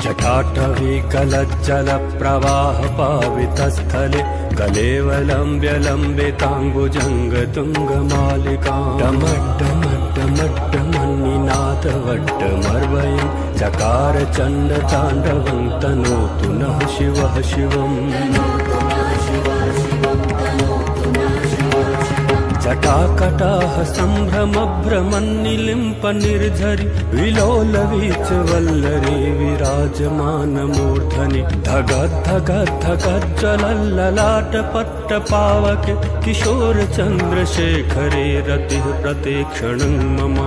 जटाटवीकलज्जलप्रवाहपावितस्थले कलेवलम्ब्य लम्बिताम्बुजङ्गतुङ्गमालिकां डमड्डमड्डमड्डमन्निनादवड्डमर्वयं चकार चण्डताण्डवं तनोतु नः शिवः शिवम् जटाकटाह सम्भ्रमभ्रमन्निलिम्प निर्झरि विलोलवीचवल्लरी विराजमानमूर्धनि धगद्धगद्धगज्ज्वलल्ललाटपट्टपावके किशोरचन्द्रशेखरे रतिः प्रतीक्षणं मम